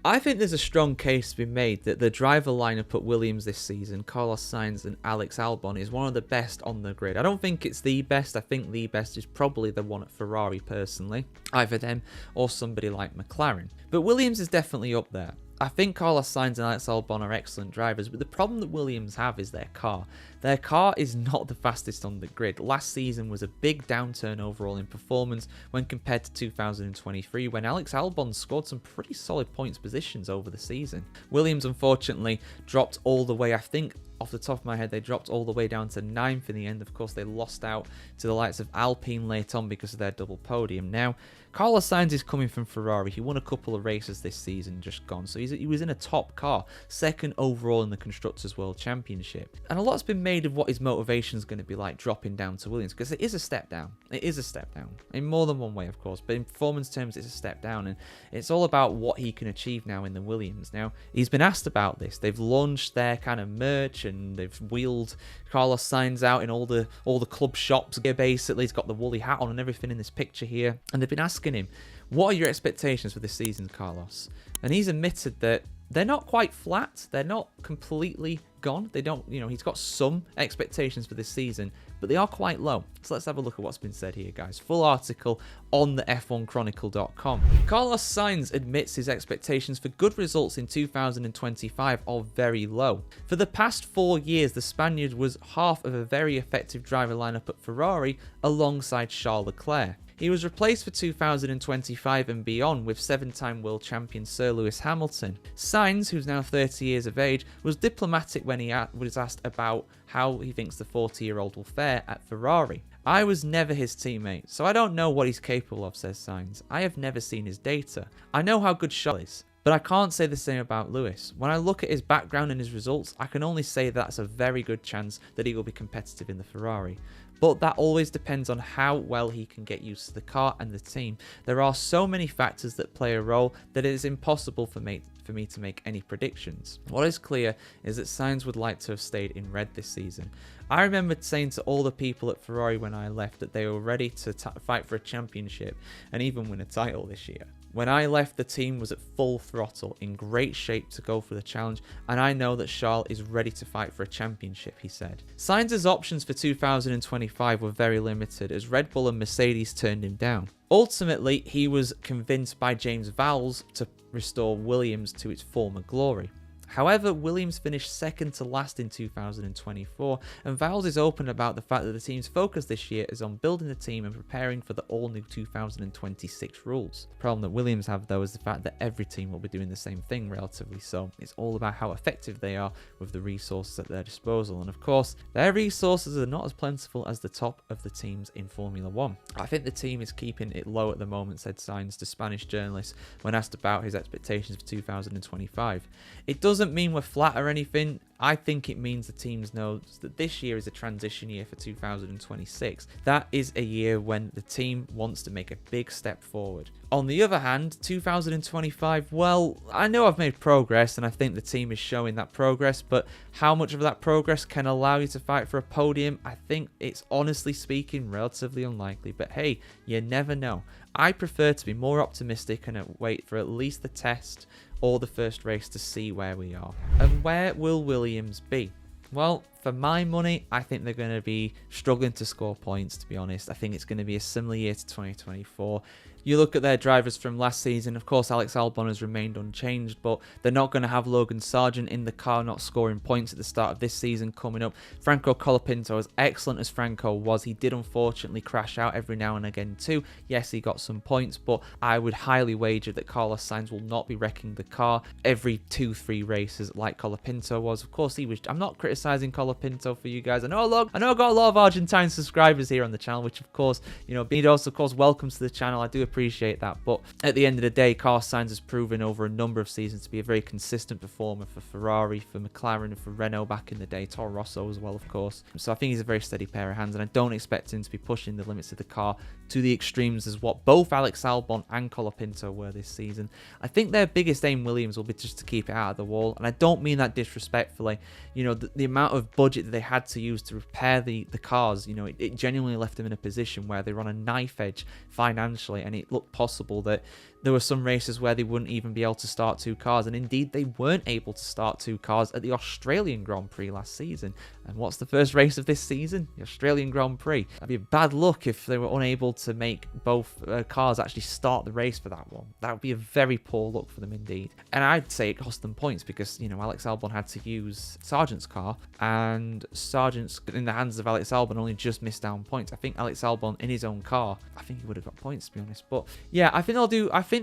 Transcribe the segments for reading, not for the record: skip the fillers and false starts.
I think there's a strong case to be made that the driver lineup at Williams this season, Carlos Sainz and Alex Albon, is one of the best on the grid. I don't think it's the best. I think the best is probably the one at Ferrari personally. Either them or somebody like McLaren. But Williams is definitely up there. I think Carlos Sainz and Alex Albon are excellent drivers, but the problem that Williams have is their car. Their car is not the fastest on the grid. Last season was a big downturn overall in performance when compared to 2023, when Alex Albon scored some pretty solid points positions over the season. Williams unfortunately dropped all the way, I think off the top of my head, they dropped all the way down to 9th in the end. Of course, they lost out to the likes of Alpine late on because of their double podium. Now, Carlos Sainz is coming from Ferrari. He won a couple of races this season, just gone. So he was in a top car, second overall in the Constructors' World Championship. And a lot's been made of what his motivation is going to be like dropping down to Williams, because it is a step down. It is a step down. In more than one way, of course. But in performance terms, it's a step down. And it's all about what he can achieve now in the Williams. Now, he's been asked about this. They've launched their kind of merch and they've wheeled Carlos Sainz out in all the club shops here, basically. He's got the woolly hat on and everything in this picture here. And they've been asking him, what are your expectations for this season, Carlos? And he's admitted that they're not quite flat. They're not completely gone. They don't, he's got some expectations for this season, but they are quite low. So let's have a look at what's been said here, guys. Full article on the F1Chronicle.com. Carlos Sainz admits his expectations for good results in 2025 are very low. For the past 4 years, the Spaniard was half of a very effective driver lineup at Ferrari alongside Charles Leclerc. He was replaced for 2025 and beyond with 7-time world champion Sir Lewis Hamilton. Sainz, who's now 30 years of age, was diplomatic when he was asked about how he thinks the 40-year-old will fare at Ferrari. I was never his teammate, so I don't know what he's capable of, says Sainz. I have never seen his data. I know how good Charles is, but I can't say the same about Lewis. When I look at his background and his results, I can only say that's a very good chance that he will be competitive in the Ferrari. But that always depends on how well he can get used to the car and the team. There are so many factors that play a role that it is impossible for me to make any predictions. What is clear is that Sainz would like to have stayed in red this season. I remember saying to all the people at Ferrari when I left that they were ready to fight for a championship and even win a title this year. When I left, the team was at full throttle, in great shape to go for the challenge, and I know that Charles is ready to fight for a championship, he said. Sainz's options for 2025 were very limited as Red Bull and Mercedes turned him down. Ultimately, he was convinced by James Vowles to restore Williams to its former glory. However, Williams finished second to last in 2024, and Vowles is open about the fact that the team's focus this year is on building the team and preparing for the all-new 2026 rules. The problem that Williams have, though, is the fact that every team will be doing the same thing relatively, so it's all about how effective they are with the resources at their disposal, and of course, their resources are not as plentiful as the top of the teams in Formula 1. I think the team is keeping it low at the moment, said Sainz to Spanish journalists when asked about his expectations for 2025. It doesn't mean we're flat or anything. I think it means the teams know that this year is a transition year for 2026. That is a year when the team wants to make a big step forward. On the other hand, 2025, well, I know I've made progress and I think the team is showing that progress, but how much of that progress can allow you to fight for a podium? I think it's, honestly speaking, relatively unlikely, but hey, you never know. I prefer to be more optimistic and wait for at least the test or the first race to see where we are. And where will Williams be? Well, for my money, I think they're going to be struggling to score points, to be honest. I think it's going to be a similar year to 2024. You look at their drivers from last season, of course Alex Albon has remained unchanged, but they're not going to have Logan Sargent in the car not scoring points at the start of this season coming up. Franco Colapinto, as excellent as Franco was, he did unfortunately crash out every now and again too. Yes, he got some points, but I would highly wager that Carlos Sainz will not be wrecking the car every 2-3 races like Colapinto was. Of course, I'm not criticising Colapinto for you guys. I know I've got a lot of Argentine subscribers here on the channel, which of course, Bidos, of course, welcome to the channel. I do appreciate that, but at the end of the day, Carlos Sainz has proven over a number of seasons to be a very consistent performer for Ferrari, for McLaren, and for Renault back in the day, Toro Rosso as well, of course. So I think he's a very steady pair of hands, and I don't expect him to be pushing the limits of the car to the extremes as what both Alex Albon and Colapinto were this season. I think their biggest aim, Williams, will be just to keep it out of the wall, and I don't mean that disrespectfully. The amount of budget that they had to use to repair the cars, it genuinely left them in a position where they were on a knife edge financially, and it looked possible that There were some races where they wouldn't even be able to start 2 cars, and indeed they weren't able to start 2 cars at the Australian Grand Prix last season. And what's the first race of this season? The Australian Grand Prix. That'd be a bad luck if they were unable to make both cars actually start the race for that one. That would be a very poor look for them indeed. And I'd say it cost them points because, you know, Alex Albon had to use Sargent's car, and Sargent's in the hands of Alex Albon only just missed down points. I think Alex Albon in his own car, I think he would have got points, to be honest. But yeah, I think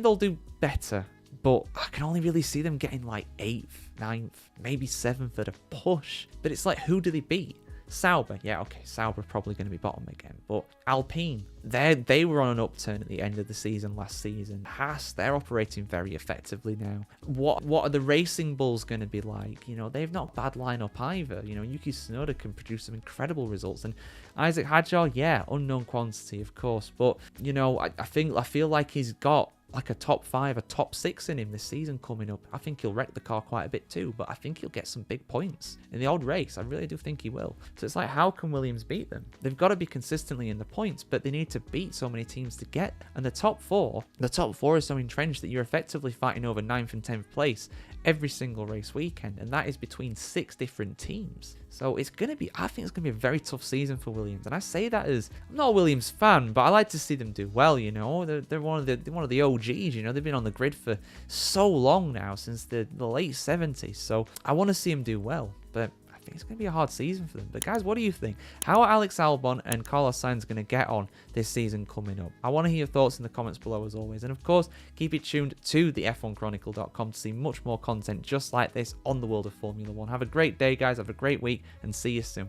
they'll do better. But I can only really see them getting like 8th, 9th, maybe 7th at a push. But it's like, who do they beat? Sauber, yeah, okay, Sauber probably going to be bottom again. But Alpine, they were on an upturn at the end of the season last season. Haas, they're operating very effectively now. What are the Racing Bulls going to be like? You know, they've not a bad lineup either. You know, Yuki Tsunoda can produce some incredible results, and Isaac Hadjar, yeah, unknown quantity, of course. But you know, I feel like he's got like a top 5, a top 6 in him this season coming up. I think he'll wreck the car quite a bit too, but I think he'll get some big points in the odd race. I really do think he will. So it's like, how can Williams beat them? They've got to be consistently in the points, but they need to beat so many teams to get. And the top four is so entrenched that you're effectively fighting over 9th and 10th place every single race weekend, and that is between 6 different teams. So it's going to be, I think it's going to be a very tough season for Williams. And I say that as, I'm not a Williams fan, but I like to see them do well, you know. They're one of the OGs, you know. They've been on the grid for so long now, since the late 70s. So I want to see them do well, but I think it's going to be a hard season for them. But guys, what do you think? How are Alex Albon and Carlos Sainz going to get on this season coming up? I want to hear your thoughts in the comments below as always. And of course, keep it tuned to the F1Chronicle.com to see much more content just like this on the world of Formula 1. Have a great day, guys. Have a great week, and see you soon.